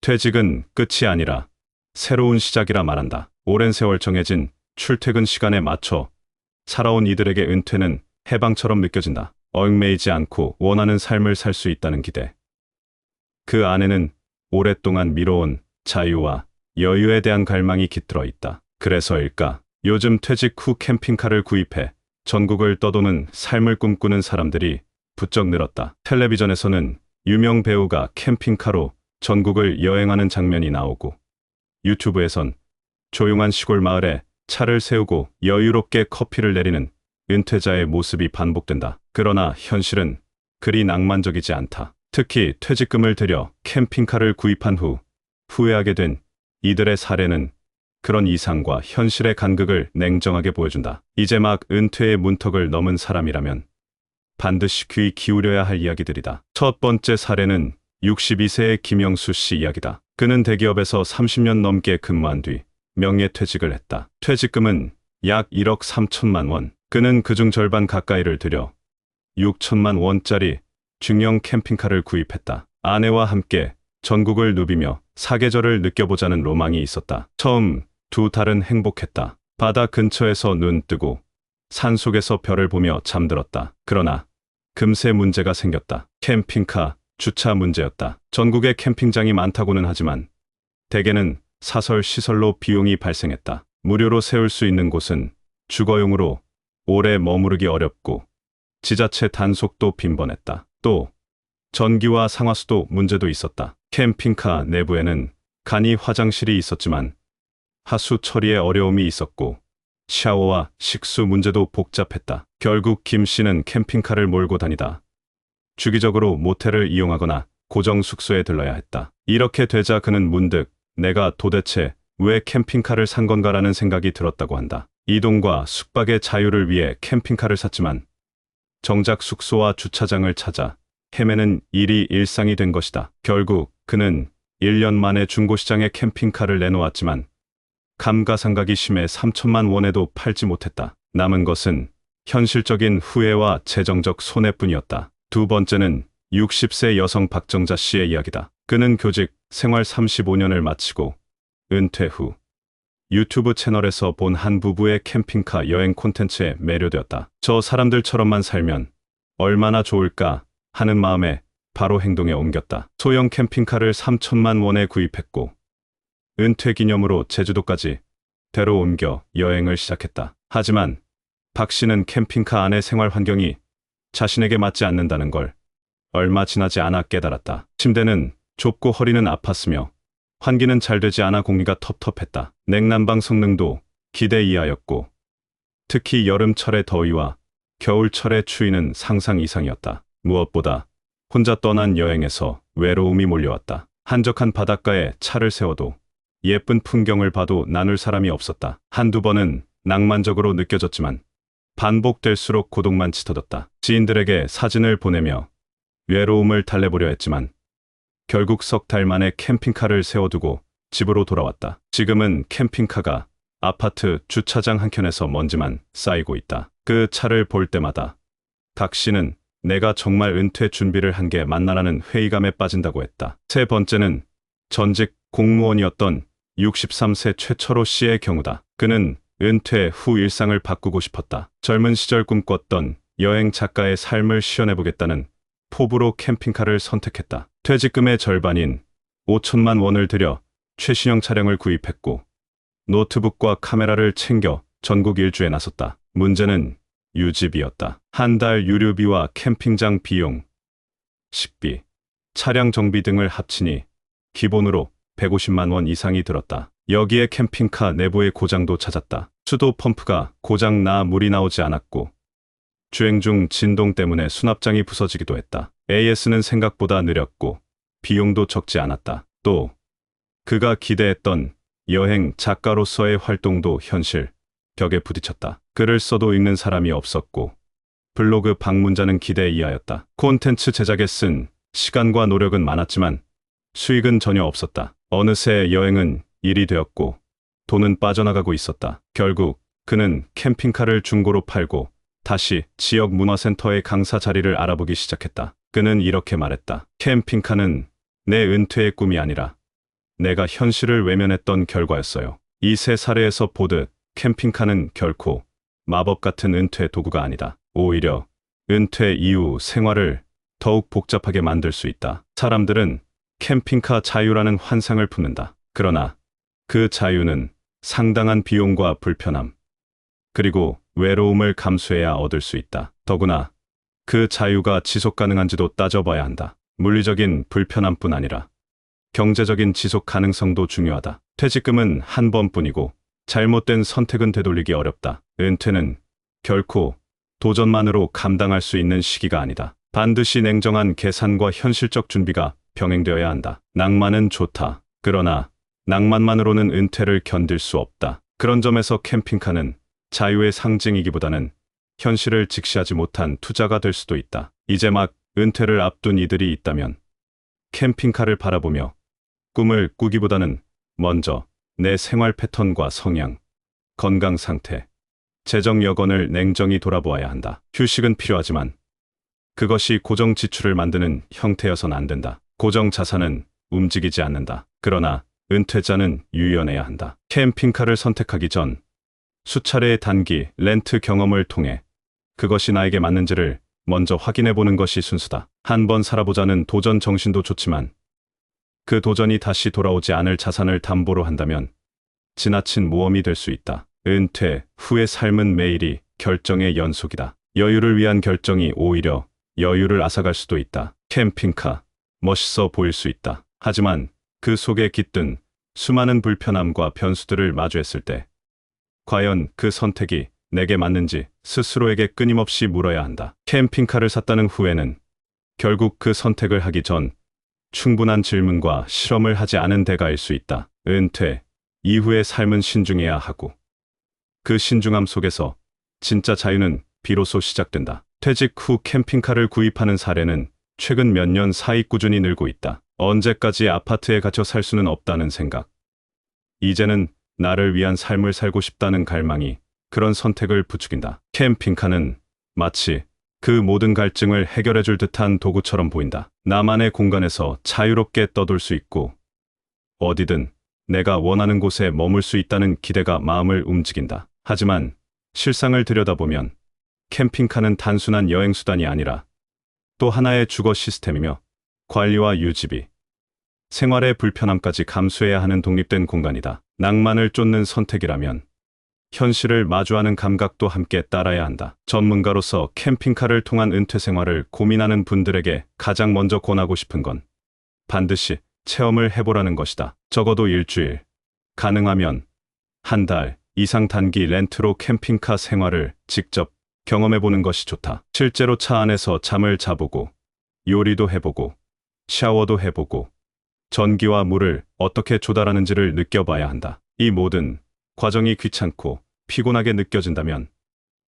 퇴직은 끝이 아니라 새로운 시작이라 말한다. 오랜 세월 정해진 출퇴근 시간에 맞춰 살아온 이들에게 은퇴는 해방처럼 느껴진다. 얽매이지 않고 원하는 삶을 살 수 있다는 기대. 그 안에는 오랫동안 미뤄온 자유와 여유에 대한 갈망이 깃들어 있다. 그래서일까? 요즘 퇴직 후 캠핑카를 구입해 전국을 떠도는 삶을 꿈꾸는 사람들이 부쩍 늘었다. 텔레비전에서는 유명 배우가 캠핑카로 전국을 여행하는 장면이 나오고, 유튜브에선 조용한 시골 마을에 차를 세우고 여유롭게 커피를 내리는 은퇴자의 모습이 반복된다. 그러나 현실은 그리 낭만적이지 않다. 특히 퇴직금을 들여 캠핑카를 구입한 후 후회하게 된 이들의 사례는 그런 이상과 현실의 간극을 냉정하게 보여준다. 이제 막 은퇴의 문턱을 넘은 사람이라면 반드시 귀 기울여야 할 이야기들이다. 첫 번째 사례는 62세의 김영수 씨 이야기다. 그는 대기업에서 30년 넘게 근무한 뒤 명예퇴직을 했다. 퇴직금은 약 1억 3천만 원. 그는 그중 절반 가까이를 들여 6천만 원짜리 중형 캠핑카를 구입했다. 아내와 함께 전국을 누비며 사계절을 느껴보자는 로망이 있었다. 처음 두 달은 행복했다. 바다 근처에서 눈 뜨고 산속에서 별을 보며 잠들었다. 그러나 금세 문제가 생겼다. 캠핑카 주차 문제였다. 전국에 캠핑장이 많다고는 하지만 대개는 사설 시설로 비용이 발생했다. 무료로 세울 수 있는 곳은 주거용으로 오래 머무르기 어렵고 지자체 단속도 빈번했다. 또 전기와 상하수도 문제도 있었다. 캠핑카 내부에는 간이 화장실이 있었지만 하수 처리에 어려움이 있었고 샤워와 식수 문제도 복잡했다. 결국 김 씨는 캠핑카를 몰고 다니다 주기적으로 모텔을 이용하거나 고정 숙소에 들러야 했다. 이렇게 되자 그는 문득 내가 도대체 왜 캠핑카를 산 건가라는 생각이 들었다고 한다. 이동과 숙박의 자유를 위해 캠핑카를 샀지만 정작 숙소와 주차장을 찾아 헤매는 일이 일상이 된 것이다. 결국 그는 1년 만에 중고시장에 캠핑카를 내놓았지만 감가상각이 심해 3천만 원에도 팔지 못했다. 남은 것은 현실적인 후회와 재정적 손해뿐이었다. 두 번째는 60세 여성 박정자 씨의 이야기다. 그는 교직 생활 35년을 마치고 은퇴 후 유튜브 채널에서 본 한 부부의 캠핑카 여행 콘텐츠에 매료되었다. 저 사람들처럼만 살면 얼마나 좋을까 하는 마음에 바로 행동에 옮겼다. 소형 캠핑카를 3천만 원에 구입했고 은퇴 기념으로 제주도까지 대로 옮겨 여행을 시작했다. 하지만 박 씨는 캠핑카 안의 생활 환경이 자신에게 맞지 않는다는 걸 얼마 지나지 않아 깨달았다. 침대는 좁고 허리는 아팠으며 환기는 잘 되지 않아 공기가 텁텁했다. 냉난방 성능도 기대 이하였고 특히 여름철의 더위와 겨울철의 추위는 상상 이상이었다. 무엇보다 혼자 떠난 여행에서 외로움이 몰려왔다. 한적한 바닷가에 차를 세워도 예쁜 풍경을 봐도 나눌 사람이 없었다. 한두 번은 낭만적으로 느껴졌지만 반복될수록 고독만 짙어졌다. 지인들에게 사진을 보내며 외로움을 달래보려 했지만 결국 석 달 만에 캠핑카를 세워두고 집으로 돌아왔다. 지금은 캠핑카가 아파트 주차장 한켠에서 먼지만 쌓이고 있다. 그 차를 볼 때마다 박 씨는 내가 정말 은퇴 준비를 한 게 맞나라는 회의감에 빠진다고 했다. 세 번째는 전직 공무원이었던 63세 최철호 씨의 경우다. 그는 은퇴 후 일상을 바꾸고 싶었다. 젊은 시절 꿈꿨던 여행 작가의 삶을 시연해보겠다는 포부로 캠핑카를 선택했다. 퇴직금의 절반인 5천만 원을 들여 최신형 차량을 구입했고 노트북과 카메라를 챙겨 전국 일주에 나섰다. 문제는 유지비였다. 한 달 유류비와 캠핑장 비용, 식비, 차량 정비 등을 합치니 기본으로 150만 원 이상이 들었다. 여기에 캠핑카 내부의 고장도 찾았다. 수도 펌프가 고장 나 물이 나오지 않았고 주행 중 진동 때문에 수납장이 부서지기도 했다. AS는 생각보다 느렸고 비용도 적지 않았다. 또 그가 기대했던 여행 작가로서의 활동도 현실 벽에 부딪혔다. 글을 써도 읽는 사람이 없었고 블로그 방문자는 기대 이하였다. 콘텐츠 제작에 쓴 시간과 노력은 많았지만 수익은 전혀 없었다. 어느새 여행은 일이 되었고 돈은 빠져나가고 있었다. 결국 그는 캠핑카를 중고로 팔고 다시 지역 문화센터의 강사 자리를 알아보기 시작했다. 그는 이렇게 말했다. 캠핑카는 내 은퇴의 꿈이 아니라 내가 현실을 외면했던 결과였어요. 이 세 사례에서 보듯 캠핑카는 결코 마법 같은 은퇴 도구가 아니다. 오히려 은퇴 이후 생활을 더욱 복잡하게 만들 수 있다. 사람들은 캠핑카 자유라는 환상을 품는다. 그러나 그 자유는 상당한 비용과 불편함, 그리고 외로움을 감수해야 얻을 수 있다. 더구나 그 자유가 지속 가능한지도 따져봐야 한다. 물리적인 불편함뿐 아니라 경제적인 지속 가능성도 중요하다. 퇴직금은 한 번뿐이고 잘못된 선택은 되돌리기 어렵다. 은퇴는 결코 도전만으로 감당할 수 있는 시기가 아니다. 반드시 냉정한 계산과 현실적 준비가 병행되어야 한다. 낭만은 좋다. 그러나 낭만만으로는 은퇴를 견딜 수 없다. 그런 점에서 캠핑카는 자유의 상징이기보다는 현실을 직시하지 못한 투자가 될 수도 있다. 이제 막 은퇴를 앞둔 이들이 있다면 캠핑카를 바라보며 꿈을 꾸기보다는 먼저 내 생활 패턴과 성향, 건강 상태, 재정 여건을 냉정히 돌아보아야 한다. 휴식은 필요하지만 그것이 고정 지출을 만드는 형태여선 안 된다. 고정 자산은 움직이지 않는다. 그러나 은퇴자는 유연해야 한다. 캠핑카를 선택하기 전 수차례의 단기 렌트 경험을 통해 그것이 나에게 맞는지를 먼저 확인해 보는 것이 순수다. 한번 살아보자는 도전 정신도 좋지만 그 도전이 다시 돌아오지 않을 자산을 담보로 한다면 지나친 모험이 될 수 있다. 은퇴 후의 삶은 매일이 결정의 연속이다. 여유를 위한 결정이 오히려 여유를 앗아갈 수도 있다. 캠핑카, 멋있어 보일 수 있다. 하지만 그 속에 깃든 수많은 불편함과 변수들을 마주했을 때 과연 그 선택이 내게 맞는지 스스로에게 끊임없이 물어야 한다. 캠핑카를 샀다는 후에는 결국 그 선택을 하기 전 충분한 질문과 실험을 하지 않은 대가일 수 있다. 은퇴 이후의 삶은 신중해야 하고 그 신중함 속에서 진짜 자유는 비로소 시작된다. 퇴직 후 캠핑카를 구입하는 사례는 최근 몇 년 사이 꾸준히 늘고 있다. 언제까지 아파트에 갇혀 살 수는 없다는 생각. 이제는 나를 위한 삶을 살고 싶다는 갈망이 그런 선택을 부추긴다. 캠핑카는 마치 그 모든 갈증을 해결해줄 듯한 도구처럼 보인다. 나만의 공간에서 자유롭게 떠돌 수 있고 어디든 내가 원하는 곳에 머물 수 있다는 기대가 마음을 움직인다. 하지만 실상을 들여다보면 캠핑카는 단순한 여행수단이 아니라 또 하나의 주거 시스템이며 관리와 유지비, 생활의 불편함까지 감수해야 하는 독립된 공간이다. 낭만을 쫓는 선택이라면 현실을 마주하는 감각도 함께 따라야 한다. 전문가로서 캠핑카를 통한 은퇴 생활을 고민하는 분들에게 가장 먼저 권하고 싶은 건 반드시 체험을 해보라는 것이다. 적어도 일주일, 가능하면 한 달 이상 단기 렌트로 캠핑카 생활을 직접 경험해보는 것이 좋다. 실제로 차 안에서 잠을 자보고 요리도 해보고 샤워도 해보고 전기와 물을 어떻게 조달하는지를 느껴봐야 한다. 이 모든 과정이 귀찮고 피곤하게 느껴진다면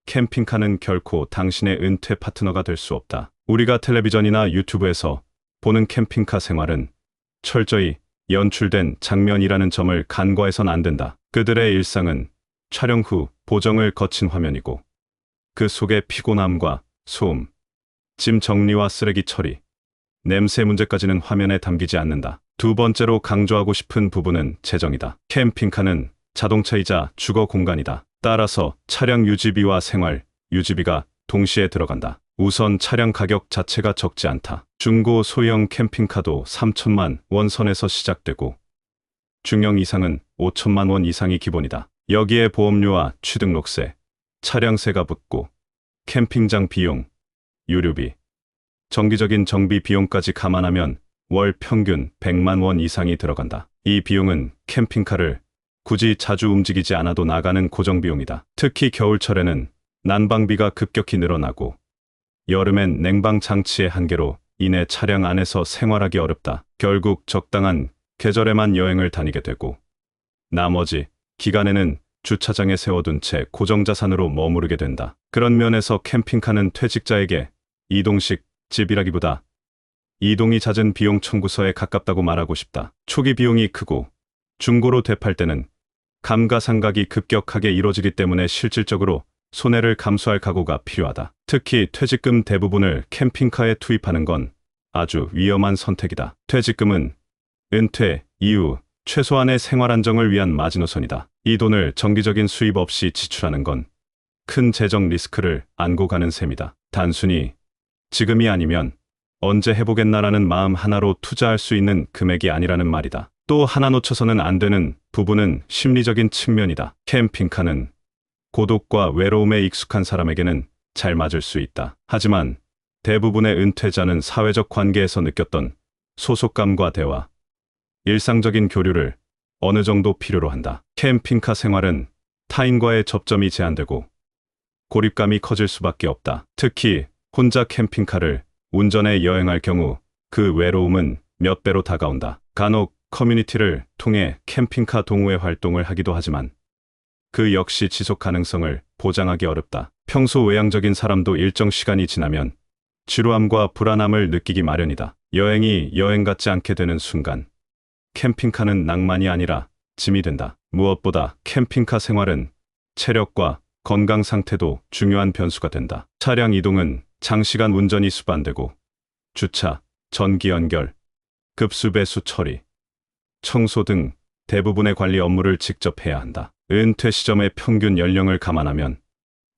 캠핑카는 결코 당신의 은퇴 파트너가 될 수 없다. 우리가 텔레비전이나 유튜브에서 보는 캠핑카 생활은 철저히 연출된 장면이라는 점을 간과해선 안 된다. 그들의 일상은 촬영 후 보정을 거친 화면이고 그 속의 피곤함과 소음, 짐 정리와 쓰레기 처리, 냄새 문제까지는 화면에 담기지 않는다. 두 번째로 강조하고 싶은 부분은 재정이다. 캠핑카는 자동차이자 주거 공간이다. 따라서 차량 유지비와 생활 유지비가 동시에 들어간다. 우선 차량 가격 자체가 적지 않다. 중고 소형 캠핑카도 3천만 원 선에서 시작되고 중형 이상은 5천만 원 이상이 기본이다. 여기에 보험료와 취등록세, 차량세가 붙고 캠핑장 비용, 유류비, 정기적인 정비 비용까지 감안하면 월 평균 100만 원 이상이 들어간다. 이 비용은 캠핑카를 굳이 자주 움직이지 않아도 나가는 고정 비용이다. 특히 겨울철에는 난방비가 급격히 늘어나고 여름엔 냉방 장치의 한계로 인해 차량 안에서 생활하기 어렵다. 결국 적당한 계절에만 여행을 다니게 되고 나머지 기간에는 주차장에 세워둔 채 고정자산으로 머무르게 된다. 그런 면에서 캠핑카는 퇴직자에게 이동식 집이라기보다 이동이 잦은 비용 청구서에 가깝다고 말하고 싶다. 초기 비용이 크고 중고로 되팔 때는 감가상각이 급격하게 이루어지기 때문에 실질적으로 손해를 감수할 각오가 필요하다. 특히 퇴직금 대부분을 캠핑카에 투입하는 건 아주 위험한 선택이다. 퇴직금은 은퇴 이후 최소한의 생활 안정을 위한 마지노선이다. 이 돈을 정기적인 수입 없이 지출하는 건 큰 재정 리스크를 안고 가는 셈이다. 단순히 지금이 아니면 언제 해보겠나라는 마음 하나로 투자할 수 있는 금액이 아니라는 말이다. 또 하나 놓쳐서는 안 되는 부분은 심리적인 측면이다. 캠핑카는 고독과 외로움에 익숙한 사람에게는 잘 맞을 수 있다. 하지만 대부분의 은퇴자는 사회적 관계에서 느꼈던 소속감과 대화, 일상적인 교류를 어느 정도 필요로 한다. 캠핑카 생활은 타인과의 접점이 제한되고 고립감이 커질 수밖에 없다. 특히 혼자 캠핑카를 운전해 여행할 경우 그 외로움은 몇 배로 다가온다. 간혹 커뮤니티를 통해 캠핑카 동호회 활동을 하기도 하지만 그 역시 지속 가능성을 보장하기 어렵다. 평소 외향적인 사람도 일정 시간이 지나면 지루함과 불안함을 느끼기 마련이다. 여행이 여행 같지 않게 되는 순간 캠핑카는 낭만이 아니라 짐이 된다. 무엇보다 캠핑카 생활은 체력과 건강 상태도 중요한 변수가 된다. 차량 이동은 장시간 운전이 수반되고 주차, 전기 연결, 급수 배수 처리, 청소 등 대부분의 관리 업무를 직접 해야 한다. 은퇴 시점의 평균 연령을 감안하면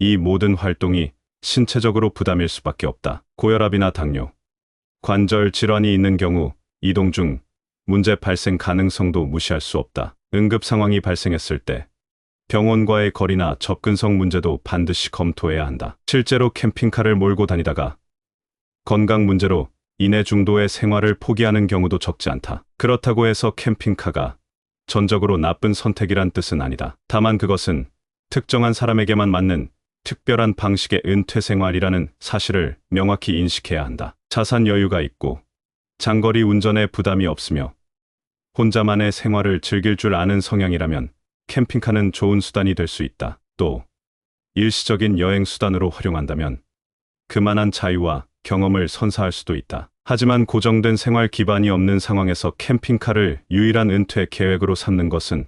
이 모든 활동이 신체적으로 부담일 수밖에 없다. 고혈압이나 당뇨, 관절 질환이 있는 경우 이동 중 문제 발생 가능성도 무시할 수 없다. 응급 상황이 발생했을 때 병원과의 거리나 접근성 문제도 반드시 검토해야 한다. 실제로 캠핑카를 몰고 다니다가 건강 문제로 인해 중도의 생활을 포기하는 경우도 적지 않다. 그렇다고 해서 캠핑카가 전적으로 나쁜 선택이란 뜻은 아니다. 다만 그것은 특정한 사람에게만 맞는 특별한 방식의 은퇴 생활이라는 사실을 명확히 인식해야 한다. 자산 여유가 있고 장거리 운전에 부담이 없으며 혼자만의 생활을 즐길 줄 아는 성향이라면 캠핑카는 좋은 수단이 될 수 있다. 또 일시적인 여행 수단으로 활용한다면 그만한 자유와 경험을 선사할 수도 있다. 하지만 고정된 생활 기반이 없는 상황에서 캠핑카를 유일한 은퇴 계획으로 삼는 것은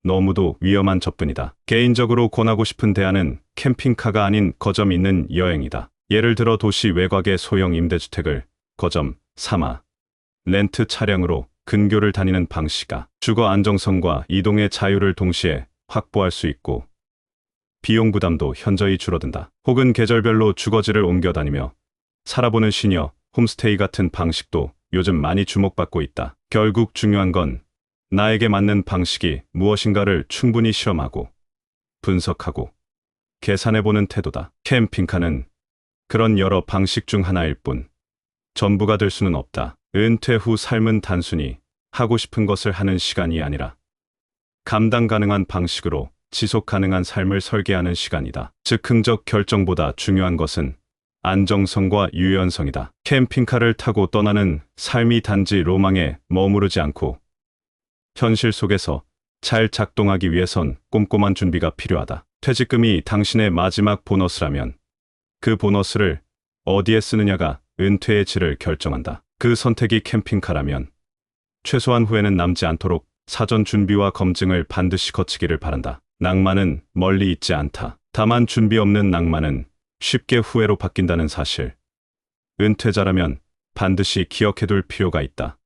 너무도 위험한 접근이다. 개인적으로 권하고 싶은 대안은 캠핑카가 아닌 거점 있는 여행이다. 예를 들어 도시 외곽의 소형 임대주택을 거점 삼아 렌트 차량으로 근교를 다니는 방식이다. 주거 안정성과 이동의 자유를 동시에 확보할 수 있고 비용 부담도 현저히 줄어든다. 혹은 계절별로 주거지를 옮겨 다니며 살아보는 시니어 홈스테이 같은 방식도 요즘 많이 주목받고 있다. 결국 중요한 건 나에게 맞는 방식이 무엇인가를 충분히 실험하고 분석하고 계산해보는 태도다. 캠핑카는 그런 여러 방식 중 하나일 뿐 전부가 될 수는 없다. 은퇴 후 삶은 단순히 하고 싶은 것을 하는 시간이 아니라 감당 가능한 방식으로 지속 가능한 삶을 설계하는 시간이다. 즉흥적 결정보다 중요한 것은 안정성과 유연성이다. 캠핑카를 타고 떠나는 삶이 단지 로망에 머무르지 않고 현실 속에서 잘 작동하기 위해선 꼼꼼한 준비가 필요하다. 퇴직금이 당신의 마지막 보너스라면 그 보너스를 어디에 쓰느냐가 은퇴의 질을 결정한다. 그 선택이 캠핑카라면 최소한 후회는 남지 않도록 사전 준비와 검증을 반드시 거치기를 바란다. 낭만은 멀리 있지 않다. 다만 준비 없는 낭만은 쉽게 후회로 바뀐다는 사실. 은퇴자라면 반드시 기억해둘 필요가 있다.